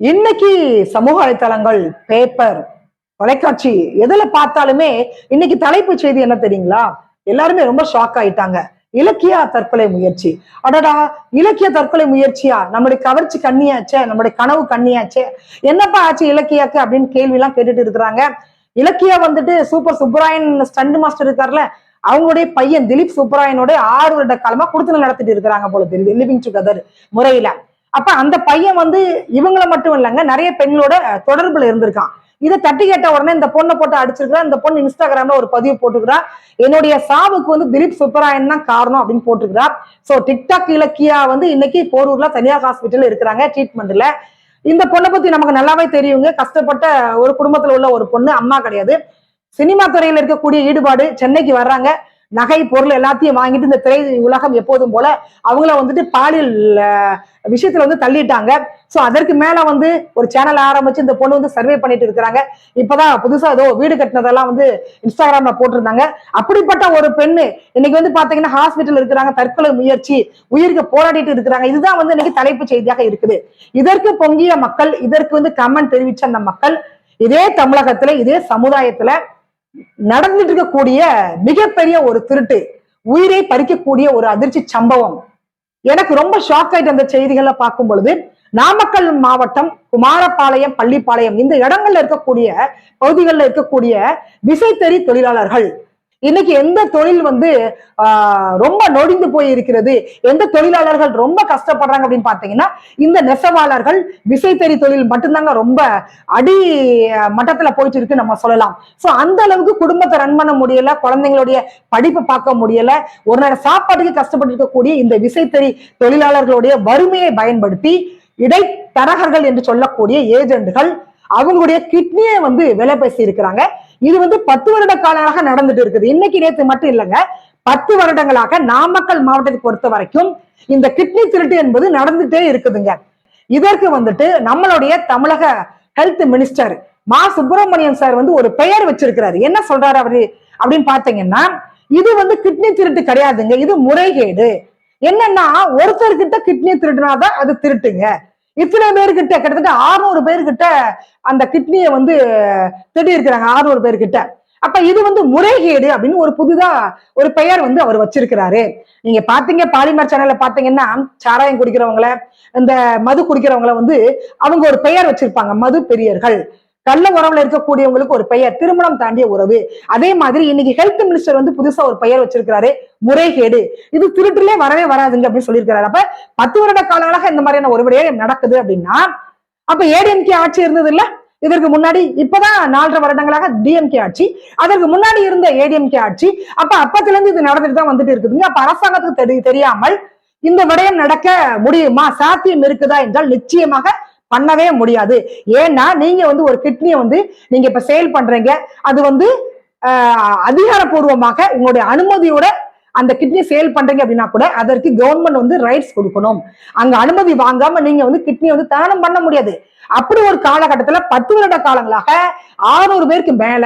இன்னைக்கு சமூக வலைத்தளங்கள், பேப்பர், தொலைக்காட்சி எதுல பார்த்தாலுமே இன்னைக்கு தலைப்பு செய்தி என்ன தெரியுங்களா? எல்லாருமே ரொம்ப ஷாக் ஆயிட்டாங்க. இலக்கியா தற்கொலை முயற்சி. அடடா, இலக்கிய தற்கொலை முயற்சியா? நம்முடைய கவர்ச்சி கண்ணியாச்சே, நம்முடைய கனவு கண்ணியாச்சே, என்னப்பா ஆச்சு இலக்கியாக்கு அப்படின்னு கேள்வி எல்லாம் கேட்டுட்டு இருக்கிறாங்க. இலக்கியா வந்துட்டு சூப்பர் சுப்பராயன் ஸ்டண்ட் மாஸ்டர் இருக்காருல்ல, அவங்களுடைய பையன் திலீப் சுப்பராயனோட 6 வருட காலமா குடுத்தனம் நடத்திட்டு இருக்கிறாங்க போல தெரியுது, லிவிங் டுகெதர் முறையில. அப்ப அந்த பையன் வந்து இவங்களை மட்டும் இல்லைங்க, நிறைய பெண்களோட தொடர்புல இருந்திருக்கான். இதை தட்டி கேட்ட உடனே இந்த பொண்ணை போட்டு அடிச்சிருக்கிறா. இந்த பொண்ணு இன்ஸ்டாகிராம்ல ஒரு பதிவு போட்டுக்கிறா, என்னுடைய சாவுக்கு வந்து திலீப் சுப்பராயன் தான் காரணம் அப்படின்னு போட்டுக்கிறா. சோ டிக்டாக் இலக்கியா வந்து இன்னைக்கு போரூர்ல தனியார் ஹாஸ்பிட்டல் இருக்கிறாங்க ட்ரீட்மெண்ட்ல. இந்த பொண்ணை பத்தி நமக்கு நல்லாவே தெரியுங்க. கஷ்டப்பட்ட ஒரு குடும்பத்துல உள்ள ஒரு பொண்ணு, அம்மா கிடையாது. சினிமா துறையில இருக்கக்கூடிய ஈடுபாடு, சென்னைக்கு வர்றாங்க, நகை பொருள் எல்லாத்தையும் வாங்கிட்டு இந்த திரை உலகம் எப்போதும் போல அவங்கள வந்துட்டு பாலியல் விஷயத்துல வந்து தள்ளிட்டாங்க. சோ அதற்கு மேல வந்து ஒரு சேனல் ஆரம்பிச்சு இந்த பொண்ணு வந்து சர்வே பண்ணிட்டு இருக்கிறாங்க. இப்பதான் புதுசா ஏதோ வீடு கட்டினதெல்லாம் வந்து இன்ஸ்டாகிராம்ல போட்டிருந்தாங்க. அப்படிப்பட்ட ஒரு பெண்ணு இன்னைக்கு வந்து பாத்தீங்கன்னா ஹாஸ்பிட்டல் இருக்கிறாங்க, தற்கொலை முயற்சி, உயிருக்கு போராடிட்டு இருக்கிறாங்க. இதுதான் வந்து இன்னைக்கு தலைப்பு செய்தியாக இருக்குது. இதற்கு பொங்கிய மக்கள், இதற்கு வந்து கமெண்ட் தெரிவிச்ச அந்த மக்கள், இதே தமிழகத்துல, இதே சமுதாயத்துல நடந்துட்டு இருக்கக்கூடிய மிகப்பெரிய ஒரு திருட்டு, உயிரை பறிக்கக்கூடிய ஒரு அதிர்ச்சி சம்பவம். எனக்கு ரொம்ப ஷாக் ஆயிட்டு அந்த செய்திகளை பார்க்கும் பொழுது. நாமக்கல் மாவட்டம் குமாரபாளையம், பள்ளிப்பாளையம் இந்த இடங்கள்ல இருக்கக்கூடிய பகுதிகளில் இருக்கக்கூடிய விசைத்தறி தொழிலாளர்கள், இன்னைக்கு எந்த தொழில் வந்து ரொம்ப நொடிந்து போய் இருக்கிறது, எந்த தொழிலாளர்கள் ரொம்ப கஷ்டப்படுறாங்க அப்படின்னு பாத்தீங்கன்னா இந்த நெசவாளர்கள், விசைத்தறி தொழில் மட்டும்தாங்க ரொம்ப அடி மட்டத்துல போயிட்டு இருக்கு நம்ம சொல்லலாம். சோ அந்த அளவுக்கு குடும்பத்தை ரன் பண்ண முடியல, குழந்தைங்களுடைய படிப்பை பார்க்க முடியல, ஒரு நேரம் சாப்பாட்டுக்கு கஷ்டப்பட்டு இருக்கக்கூடிய இந்த விசைத்தறி தொழிலாளர்களுடைய வறுமையை பயன்படுத்தி இடைத்தரகர்கள் என்று சொல்லக்கூடிய ஏஜென்ட்கள் அவங்களுடைய கிட்னியை வந்து விலை பேசி இருக்கிறாங்க. இது வந்து 10 வருட காலமாக நடந்துட்டு இருக்குது. இன்னைக்கு நேற்று மட்டும் இல்லைங்க, 10 வருடங்களாக நாமக்கல் மாவட்டத்தை பொறுத்த வரைக்கும் இந்த கிட்னி திருட்டு என்பது நடந்துட்டே இருக்குதுங்க. இதற்கு வந்துட்டு நம்மளுடைய தமிழக ஹெல்த் மினிஸ்டர் மா சுப்பிரமணியன் சார் வந்து ஒரு பெயர் வச்சிருக்கிறாரு. என்ன சொல்றாரு அவரு அப்படின்னு பாத்தீங்கன்னா, இது வந்து கிட்னி திருட்டு கிடையாதுங்க, இது முறைகேடு. என்னன்னா, ஒருத்தர்கிட்ட கிட்னி திருட்டுனாதான் அது திருட்டுங்க. இத்தனை பேர்கிட்ட, கிட்டத்தட்ட 600 பேர்கிட்ட அந்த கிட்னியை வந்து திருடி இருக்கிறாங்க, 600 பேர்கிட்ட. அப்ப இது வந்து முறைகேடு அப்படின்னு ஒரு புதிதா ஒரு பெயர் வந்து அவர் வச்சிருக்கிறாரு. நீங்க பாத்தீங்க, பாலிமர் சேனல்ல பாத்தீங்கன்னா சாராயம் குடிக்கிறவங்கள, இந்த மது குடிக்கிறவங்கள வந்து அவங்க ஒரு பெயர் வச்சிருப்பாங்க, மது பெரியர்கள். கள்ள உறவுல இருக்கக்கூடியவங்களுக்கு ஒரு பெயர், திருமணம் தாண்டிய உறவு. அதே மாதிரி இன்னைக்கு ஹெல்த் மினிஸ்டர் வந்து புதுசா ஒரு பெயர் வச்சிருக்கிறாரு, முறைகேடு. இது திருட்டுலே வரவே வராதுங்க அப்படின்னு சொல்லியிருக்கிறாரு. அப்ப 10 வருட காலங்களாக இந்த மாதிரியான ஒரு விடயம் நடக்குது அப்படின்னா, அப்ப ஏடிஎம்கே ஆட்சி இருந்தது இல்ல இதற்கு முன்னாடி, இப்பதான் 4.5 வருடங்களாக டிஎம்கே ஆட்சி, அதற்கு முன்னாடி இருந்த ஏடிஎம்கே ஆட்சி. அப்ப அப்பத்துல இருந்து இது நடந்துட்டு தான் வந்துட்டு இருக்குதுங்க. அப்ப அரசாங்கத்துக்கு தெரியாமல் இந்த விடயம் நடக்க முடியுமா, சாத்தியம் இருக்குதா என்றால் நிச்சயமாக பண்ணவே முடியாது. ஏன்னா நீங்க வந்து ஒரு கிட்னியை வந்து நீங்க இப்ப சேல் பண்றீங்க, அது வந்து அதிகாரப்பூர்வமாக உங்களுடைய அனுமதியோட அந்த கிட்னி சேல் பண்றீங்க அப்படின்னா கூட அதற்கு கவர்மெண்ட் வந்து ரைட்ஸ் கொடுக்கணும். அங்க அனுமதி வாங்காம நீங்க வந்து கிட்னி வந்து தானம் பண்ண முடியாது. அப்படி ஒரு காலகட்டத்துல 10 வருட காலங்களாக 600 பேருக்கு மேல,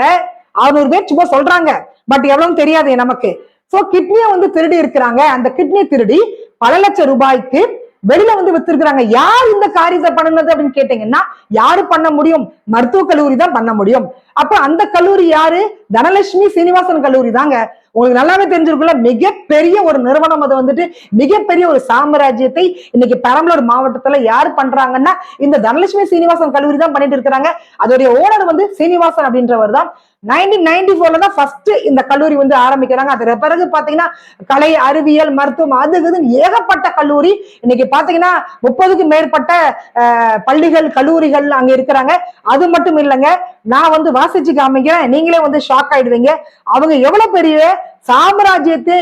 600 பேர் சும்மா சொல்றாங்க, பட் எவ்வளவு தெரியாது நமக்கு. சோ கிட்னியை வந்து திருடி இருக்கிறாங்க. அந்த கிட்னி திருடி பல லட்சம் ரூபாய்க்கு வெளியில வந்து வித்திருக்கிறாங்க. யார் இந்த காரியத்தை பண்ணுனது அப்படின்னு கேட்டீங்கன்னா, யாரு பண்ண முடியும்? மருத்துவக் கல்லூரி தான் பண்ண முடியும். அப்ப அந்த கல்லூரி யாரு? தனலட்சுமி சீனிவாசன் கல்லூரி தாங்க. உங்களுக்கு நல்லாவே தெரிஞ்சிருக்குல்ல, மிகப்பெரிய ஒரு நிறுவனம். அது வந்துட்டு மிகப்பெரிய ஒரு சாம்ராஜ்யத்தை இன்னைக்கு பெரம்பலூர் மாவட்டத்துல யாரு பண்றாங்கன்னா இந்த தனலட்சுமி சீனிவாசன் கல்லூரி தான் பண்ணிட்டு இருக்கிறாங்க. அதோடைய ஓனர் வந்து சீனிவாசன் அப்படின்றவர் தான். 1994 தான் ஃபர்ஸ்ட் இந்த கல்லூரி வந்து ஆரம்பிக்கிறாங்க. அது பிறகு பாத்தீங்கன்னா கலை, அறிவியல், மருத்துவம், அது ஏகப்பட்ட கல்லூரி. இன்னைக்கு பாத்தீங்கன்னா 30க்கும் மேற்பட்ட பள்ளிகள், கல்லூரிகள் அங்க இருக்கிறாங்க. அது மட்டும் இல்லைங்க, நான் வந்து வாசிச்சு காமிக்கிறேன், நீங்களே வந்து ஷாக் ஆயிடுவீங்க. அவங்க எவ்வளவு பெரிய சாம்ராஜ்யத்தை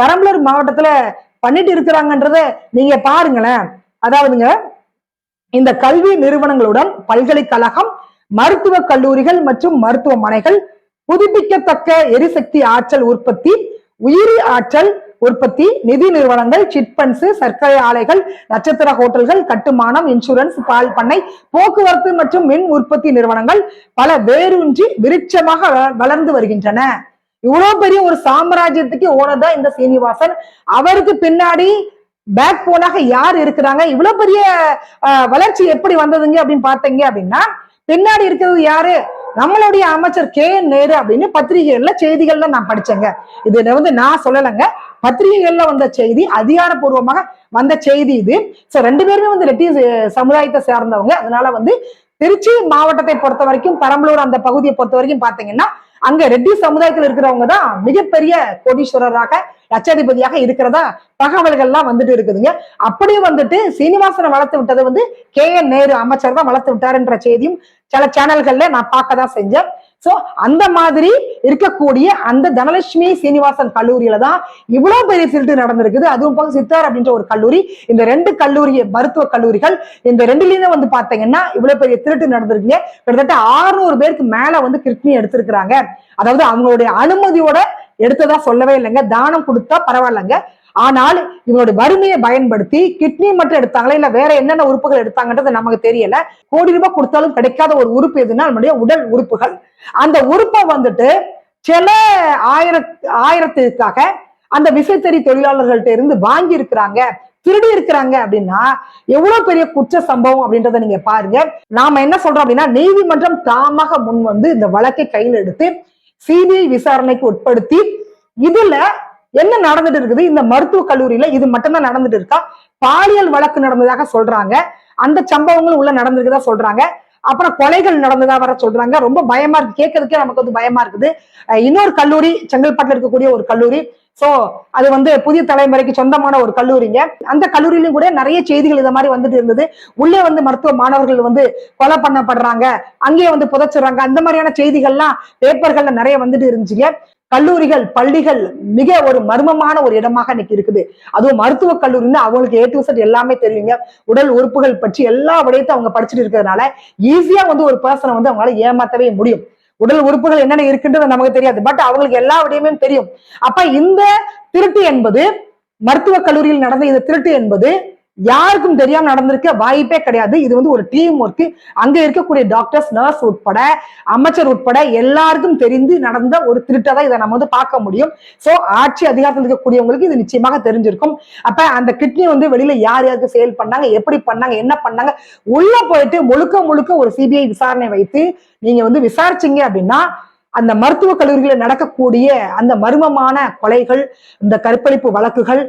பெரம்பலூர் மாவட்டத்துல பண்ணிட்டு இருக்கிறாங்கன்றத நீங்க பாருங்களேன். அதாவதுங்க, இந்த கல்வி நிறுவனங்களுடன் பல்கலைக்கழகம், மருத்துவ கல்லூரிகள் மற்றும் மருத்துவமனைகள், புதுப்பிக்கத்தக்க எரிசக்தி ஆற்றல் உற்பத்தி, உயிரி ஆற்றல் உற்பத்தி, நிதி நிறுவனங்கள், சிட்பண்ட்ஸ், சர்க்கரை ஆலைகள், நட்சத்திர ஹோட்டல்கள், கட்டுமானம், இன்சூரன்ஸ், பால் பண்ணை, போக்குவரத்து மற்றும் மின் உற்பத்தி நிறுவனங்கள் பல வேரூன்றி விருட்சமாக வளர்ந்து வருகின்றன. இவ்வளவு பெரிய ஒரு சாம்ராஜ்யத்துக்கு ஓனர் தான் இந்த சீனிவாசன். அவருக்கு பின்னாடி பேக் போனாக யார் இருக்கிறாங்க, இவ்வளவு பெரிய வளர்ச்சி எப்படி வந்ததுங்க அப்படின்னு பாத்தீங்க அப்படின்னா பின்னாடி இருக்கிறது யாரு, நம்மளுடைய அமைச்சர் KN நேரு அப்படின்னு பத்திரிகைகள்ல செய்திகள்ல நான் படிச்சேங்க. இது வந்து நான் சொல்லலைங்க, பத்திரிகைகள்ல வந்த செய்தி, அதிகாரப்பூர்வமாக வந்த செய்தி இது. சோ ரெண்டு பேருமே வந்து ரெட்டி சமுதாயத்தை சேர்ந்தவங்க. அதனால வந்து திருச்சி மாவட்டத்தை பொறுத்த வரைக்கும், பெரம்பலூர் அந்த பகுதியை பொறுத்த வரைக்கும் பாத்தீங்கன்னா அங்க ரெட்டி சமுதாயத்தில் இருக்கிறவங்க தான் மிகப்பெரிய கோடீஸ்வரராக லட்சாதிபதியாக இருக்கிறதா தகவல்கள்லாம் வந்துட்டு இருக்குதுங்க. அப்படியே வந்துட்டு சீனிவாசனை வளர்த்து விட்டது வந்து KN நேரு அமைச்சர் தான் வளர்த்து விட்டாருன்ற செய்தியும் சில சேனல்கள்ல நான் பார்க்கதான் செஞ்சேன். சோ அந்த மாதிரி இருக்கக்கூடிய அந்த தனலட்சுமி சீனிவாசன் கல்லூரியில தான் இவ்வளவு பெரிய திருட்டு நடந்திருக்குது. அதுவும் போக சித்தார் அப்படின்ற ஒரு கல்லூரி, இந்த ரெண்டு கல்லூரி மருத்துவ கல்லூரிகள், இந்த ரெண்டுலயுமே வந்து பாத்தீங்கன்னா இவ்வளவு பெரிய திருட்டு நடந்திருக்குங்க. கிட்டத்தட்ட 600 பேருக்கு மேல வந்து கிட்னி எடுத்திருக்கிறாங்க. அதாவது அவங்களுடைய அனுமதியோட எடுத்ததா சொல்லவே இல்லைங்க, தானம் கொடுத்தா பரவாயில்லைங்க. ஆனால் இவங்களுடைய வறுமையை பயன்படுத்தி கிட்னி மட்டும் எடுத்தாங்களா இல்ல வேற என்னென்ன உறுப்புகள் எடுத்தாங்கன்றது நமக்கு தெரியல. கோடி ரூபாய் கொடுத்தாலும் கிடைக்காத ஒரு உறுப்பு எதுனா நம்முடைய உடல் உறுப்புகள். அந்த உறுப்பை வந்துட்டு சில ஆயிரத்திற்காக அந்த விசைத்தறி தொழிலாளர்கள்ட்ட இருந்து வாங்கி இருக்கிறாங்க, திருடி இருக்கிறாங்க அப்படின்னா எவ்வளவு பெரிய குற்ற சம்பவம் அப்படின்றத நீங்க பாருங்க. நாம என்ன சொல்றோம் அப்படின்னா, நீதிமன்றம் தாமாக முன் வந்து இந்த வழக்கை கையில் எடுத்து CBI விசாரணைக்கு உட்படுத்தி இதுல என்ன நடந்துட்டு இருக்குது, இந்த மருத்துவ கல்லூரியில இது மட்டும்தான் நடந்துட்டு இருக்கா, பாலியல் வழக்கு நடந்ததாக சொல்றாங்க, அந்த சம்பவங்கள் உள்ள நடந்திருக்குதா சொல்றாங்க, அப்புறம் கொலைகள் நடந்ததா வர சொல்றாங்க. ரொம்ப பயமா இருக்கு, கேட்கறதுக்கே நமக்கு வந்து பயமா இருக்குது. இன்னொரு கல்லூரி செங்கல்பட்டுல இருக்கக்கூடிய ஒரு கல்லூரி, சோ அது வந்து புதிய தலைமுறைக்கு சொந்தமான ஒரு கல்லூரிங்க. அந்த கல்லூரியிலும் கூட நிறைய செய்திகள் இந்த மாதிரி வந்துட்டு இருந்தது. உள்ளே வந்து மருத்துவ மாணவர்கள் வந்து கொலை பண்ணப்படுறாங்க, அங்கேயே வந்து புதைச்சிடுறாங்க, அந்த மாதிரியான செய்திகள்லாம் பேப்பர்கள்ல நிறைய வந்துட்டு இருந்துச்சுங்க. கல்லூரிகள் பள்ளிகள் மிக ஒரு மர்மமான ஒரு இடமாக இன்னைக்கு இருக்குது. அதுவும் மருத்துவ கல்லூரின்னு அவங்களுக்கு A to Z எல்லாமே தெரியுங்க. உடல் உறுப்புகள் பற்றி எல்லா விடயத்தையும் அவங்க படிச்சுட்டு இருக்கிறதுனால ஈஸியா வந்து ஒரு பர்சனை வந்து அவங்களால ஏமாத்தவே முடியும். உடல் உறுப்புகள் என்னென்ன இருக்குன்றது நமக்கு தெரியாது, பட் அவங்களுக்கு எல்லா விடயமே தெரியும். அப்ப இந்த திருட்டு என்பது, மருத்துவ கல்லூரியில் நடந்த இந்த திருட்டு என்பது யாருக்கும் தெரியாம நடந்திருக்க வாய்ப்பே கிடையாது. இது வந்து ஒரு டீம் ஒர்க். அங்க இருக்கக்கூடிய டாக்டர்ஸ், நர்ஸ் உட்பட, அமைச்சர் உட்பட எல்லாருக்கும் தெரிந்து நடந்த ஒரு திருட்டதான் இதை நம்ம வந்து பார்க்க முடியும். சோ ஆட்சி அதிகாரத்தில் இருக்கக்கூடியவங்களுக்கு இது நிச்சயமாக தெரிஞ்சிருக்கும். அப்ப அந்த கிட்னி வந்து வெளியில யார் யாருக்கு சேல் பண்ணாங்க, எப்படி பண்ணாங்க, என்ன பண்ணாங்க, உள்ள போயிட்டு முழுக்க முழுக்க ஒரு CBI விசாரணை வைத்து நீங்க வந்து விசாரிச்சீங்க அப்படின்னா அந்த மருத்துவ கல்லூரிகளில் நடக்கக்கூடிய அந்த மர்மமான கொலைகள், இந்த கற்பழிப்பு வழக்குகள்,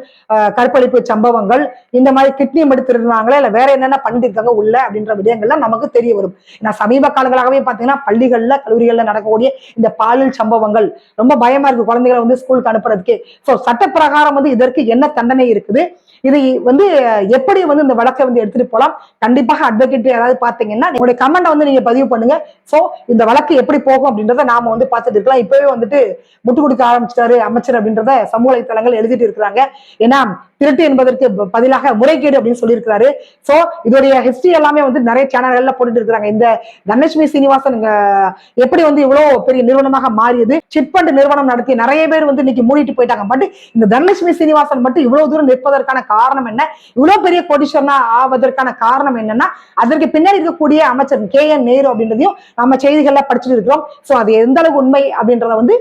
கற்பழிப்பு சம்பவங்கள், இந்த மாதிரி கிட்னி எடுத்துருந்தாங்களே இல்ல வேற என்னென்ன பண்ணிட்டு இருக்காங்க உள்ள அப்படின்ற விடயங்கள்லாம் நமக்கு தெரிய வரும். நான் சமீப காலங்களாகவே பாத்தீங்கன்னா பள்ளிகள்ல கல்லூரிகள்ல நடக்கக்கூடிய இந்த பாலியல் சம்பவங்கள் ரொம்ப பயமா இருக்கு குழந்தைகளை வந்து ஸ்கூலுக்கு அனுப்புறதுக்கு. சோ சட்ட பிரகாரம் வந்து இதற்கு என்ன தண்டனை இருக்குது, இது வந்து எப்படி வந்து இந்த வழக்கை வந்து எடுத்துட்டு போலாம், கண்டிப்பாக அட்வொகேட் யாராவது பாத்தீங்கன்னா உங்களுடைய கமெண்ட் வந்து நீங்க பதிவு பண்ணுங்க. சோ இந்த வழக்கு எப்படி போகும் அப்படின்றத நாம வந்து பார்த்துட்டு இருக்கலாம். இப்பவே வந்துட்டு முட்டு கொடுக்க ஆரம்பிச்சிட்டாரு அமைச்சர் அப்படின்றத சமூக வலைத்தளங்கள் எழுதிட்டு இருக்கிறாங்க. ஏன்னா திருட்டு என்பதற்கு பதிலாக முறைகேடு அப்படின்னு சொல்லியிருக்கிறாரு. சோ இதோடைய ஹிஸ்டரி எல்லாமே வந்து நிறைய சேனல்கள்ல போட்டுட்டு இருக்காங்க. இந்த தனலட்சுமி சீனிவாசன் எப்படி வந்து இவ்வளவு பெரிய நிறுவனமாக மாறியது, சிட்பண்ட் நிறுவனம் நடத்தி நிறைய பேர் வந்து இன்னைக்கு மூடிட்டு போயிட்டாங்க. பட் இந்த தனலட்சுமி சீனிவாசன் மட்டும் இவ்வளவு தூரம் நிற்பதற்கான காரணம் என்ன, இவ்வளவு பெரிய கோடீஸ்வரனா ஆவதற்கான காரணம் என்னன்னா அதற்கு பின்னாடி இருக்கக்கூடிய அமைச்சர் KN நேரு அப்படின்றதையும் நம்ம செய்திகள்ல படிச்சுட்டு இருக்கிறோம். சோ அது எந்த அளவுக்கு உண்மை அப்படின்றத வந்து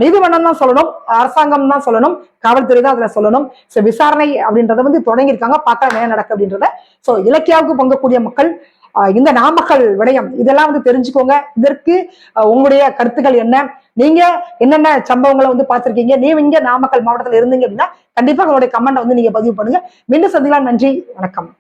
நீதிமன்றம் தான் சொல்லணும், அரசாங்கம் தான் சொல்லணும், காவல்துறை தான் அதுல சொல்லணும். சோ விசாரணை அப்படின்றத வந்து தொடங்கி இருக்காங்க, பார்த்தா என்ன நடக்கு அப்படின்றத. சோ இலக்கியாவுக்கு பொங்கக்கூடிய மக்கள் இந்த நாமக்கல் விடயம் இதெல்லாம் வந்து தெரிஞ்சுக்கோங்க. இதற்கு உங்களுடைய கருத்துக்கள் என்ன, நீங்க என்னென்ன சம்பவங்களை வந்து பார்த்திருக்கீங்க, நீங்க நாமக்கல் மாவட்டத்தில் இருந்தீங்க அப்படின்னா கண்டிப்பா உங்களுடைய கமெண்ட் வந்து நீங்க பதிவு பண்ணுங்க. மீண்டும் சந்திக்கலாம். நன்றி, வணக்கம்.